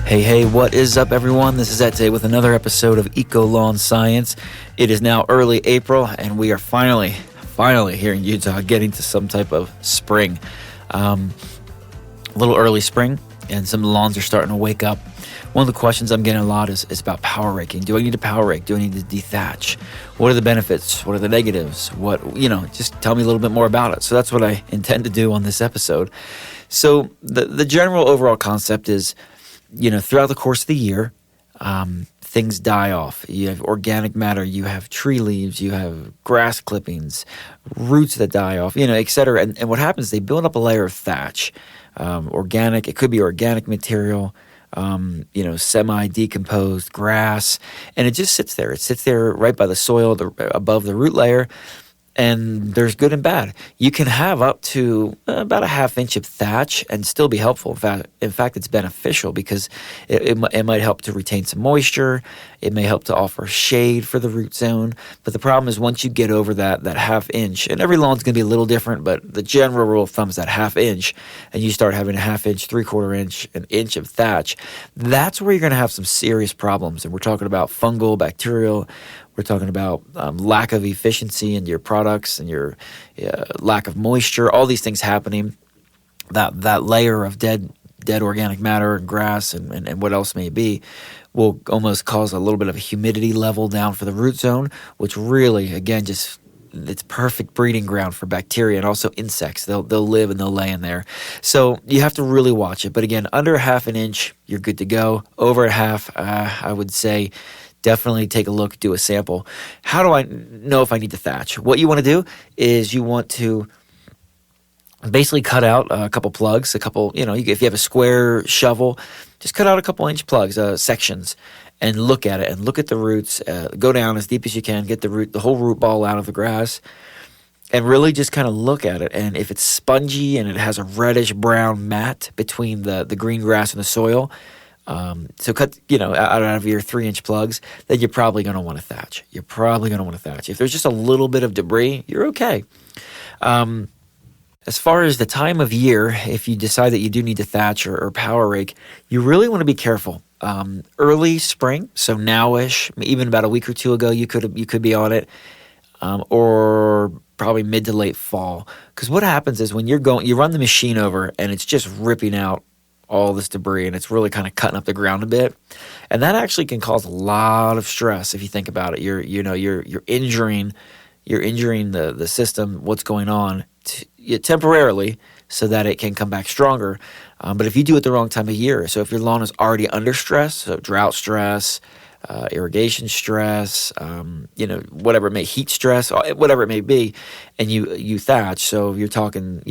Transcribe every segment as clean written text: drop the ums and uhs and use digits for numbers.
Hey, what is up, everyone? This is Ete with another episode of Eco Lawn Science. It is now early April, and we are finally here in Utah getting to some type of spring. A little early spring, and some lawns are starting to wake up. One of the questions I'm getting a lot is about power raking. Do I need to power rake? Do I need to dethatch? What are the benefits? What are the negatives? Just tell me a little bit more about it. So that's what I intend to do on this episode. So the general overall concept is, throughout the course of the year, things die off. You have organic matter, you have tree leaves, you have grass clippings, roots that die off, et cetera. And what happens, they build up a layer of thatch. It could be organic material, semi-decomposed grass, and it just sits there. It sits there right by the soil, above the root layer. And there's good and bad. You can have up to about a ½ inch of thatch and still be helpful. In fact, it's beneficial because it might help to retain some moisture. It may help to offer shade for the root zone. But the problem is once you get over that ½ inch, and every lawn's going to be a little different, but the general rule of thumb is that ½ inch, and you start having a ½ inch, 3/4 inch, an inch of thatch, that's where you're going to have some serious problems. And we're talking about fungal, bacterial. We're talking about lack of efficiency in your products and your lack of moisture, all these things happening. That layer of dead organic matter and grass and what else may be will almost cause a little bit of a humidity level down for the root zone, which really, again, it's perfect breeding ground for bacteria and also insects. They'll live and they'll lay in there. So you have to really watch it. But again, under ½ an inch, you're good to go. Over a half, I would say, definitely take a look, do a sample. How do I know if I need to thatch? What you want to do is you want to basically cut out a couple plugs, if you have a square shovel, just cut out a couple inch plugs, sections, and look at it and look at the roots. Go down as deep as you can, get the whole root ball out of the grass, and really just kind of look at it. And if it's spongy and it has a reddish brown mat between the green grass and the soil, so cut, out of your 3-inch plugs, then you're probably going to want to thatch. If there's just a little bit of debris, you're okay. As far as the time of year, if you decide that you do need to thatch or power rake, you really want to be careful. Early spring, so nowish, even about a week or two ago, you could be on it, or probably mid to late fall. Because what happens is when you run the machine over and it's just ripping out all this debris, and it's really kind of cutting up the ground a bit, and that actually can cause a lot of stress if you think about it. You're injuring the system, what's going on temporarily, so that it can come back stronger. But if you do it the wrong time of year, so if your lawn is already under stress, so drought stress, irrigation stress, whatever it may, heat stress, whatever it may be, and you thatch, so you're talking,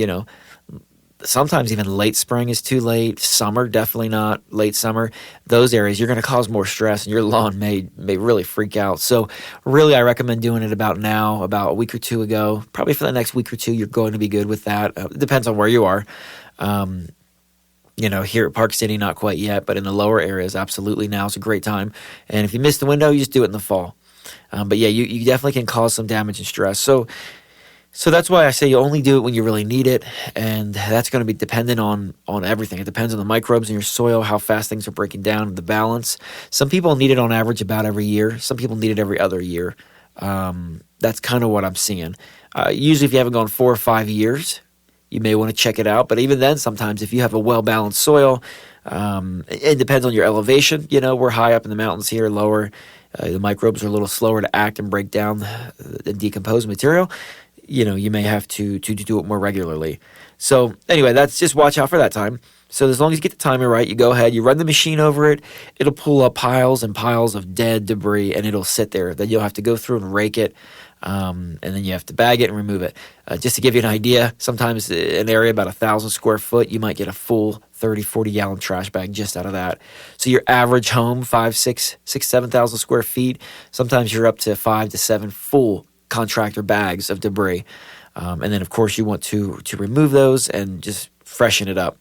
sometimes even late spring is too late. Summer, definitely not late summer. Those areas, you're going to cause more stress, and your lawn may really freak out. So really, I recommend doing it about now, about a week or two ago. Probably for the next week or two, you're going to be good with that. It depends on where you are. Here at Park City, not quite yet, but in the lower areas, absolutely now is a great time. And if you miss the window, you just do it in the fall. But yeah, you definitely can cause some damage and stress. So that's why I say you only do it when you really need it, and that's going to be dependent on everything. It depends on the microbes in your soil, how fast things are breaking down, the balance. Some people need it on average about every year. Some people need it every other year. That's kind of what I'm seeing. Usually if you haven't gone 4 or 5 years, you may want to check it out. But even then, sometimes if you have a well-balanced soil, it depends on your elevation. We're high up in the mountains here, lower. The microbes are a little slower to act and break down the decomposed material. You may have to do it more regularly. So anyway, that's just watch out for that time. So as long as you get the timing right, you go ahead, you run the machine over it, it'll pull up piles and piles of dead debris, and it'll sit there. Then you'll have to go through and rake it, and then you have to bag it and remove it. Just to give you an idea, sometimes an area about 1,000 square foot, you might get a full 30, 40-gallon trash bag just out of that. So your average home, 7,000 square feet, sometimes you're up to 5 to 7 full contractor bags of debris. And then, of course, you want to remove those and just freshen it up.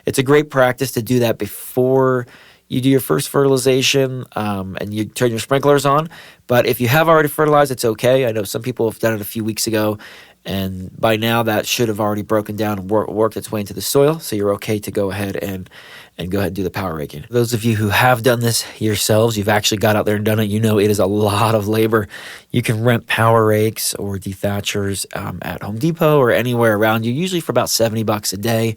It's a great practice to do that before you do your first fertilization, and you turn your sprinklers on. But if you have already fertilized, it's okay. I know some people have done it a few weeks ago, and by now that should have already broken down and worked its way into the soil, so you're okay to go ahead and and go ahead and do the power raking. Those of you who have done this yourselves, you've actually got out there and done it, you know it is a lot of labor. You can rent power rakes or dethatchers at Home Depot or anywhere around you, usually for about $70 a day.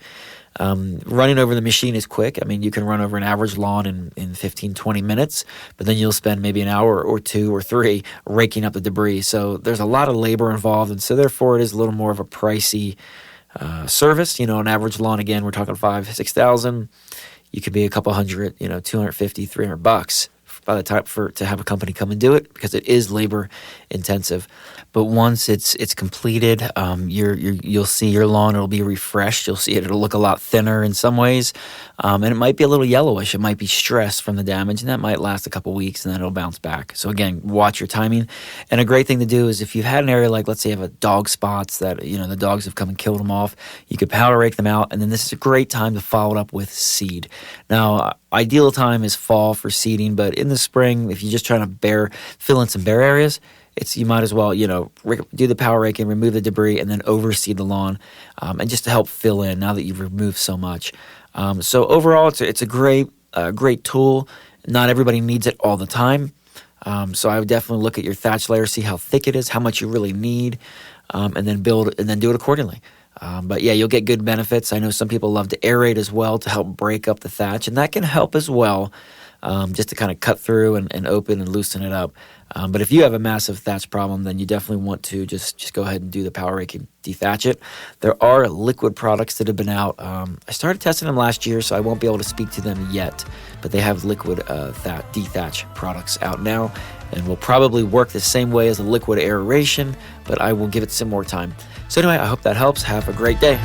Running over the machine is quick. I mean, you can run over an average lawn in 15, 20 minutes, but then you'll spend maybe an hour or 2 or 3 raking up the debris. So there's a lot of labor involved, and so therefore it is a little more of a pricey service. You know, an average lawn, again, we're talking 5,000-6,000. You could be a couple hundred, $250, $300 by the time to have a company come and do it, because it is labor intensive. But once it's completed, you'll see your lawn. It'll be refreshed. You'll see it'll look a lot thinner in some ways, and it might be a little yellowish. It might be stress from the damage, and that might last a couple weeks, and then it'll bounce back. So again, watch your timing. And a great thing to do is if you've had an area like, let's say, you have a dog spots that the dogs have come and killed them off, you could power rake them out, and then this is a great time to follow it up with seed. Now, ideal time is fall for seeding, but in the spring, if you're just trying to fill in some bare areas, you might as well, do the power raking, remove the debris, and then overseed the lawn, and just to help fill in now that you've removed so much. So overall, it's a great tool. Not everybody needs it all the time. So I would definitely look at your thatch layer, see how thick it is, how much you really need, and then do it accordingly. But yeah, you'll get good benefits. I know some people love to aerate as well to help break up the thatch, and that can help as well, just to kind of cut through and open and loosen it up. But if you have a massive thatch problem, then you definitely want to just go ahead and do the power raking, dethatch it. There are liquid products that have been out. I started testing them last year, so I won't be able to speak to them yet, but they have liquid dethatch products out now, and will probably work the same way as a liquid aeration, but I will give it some more time. So anyway, I hope that helps. Have a great day.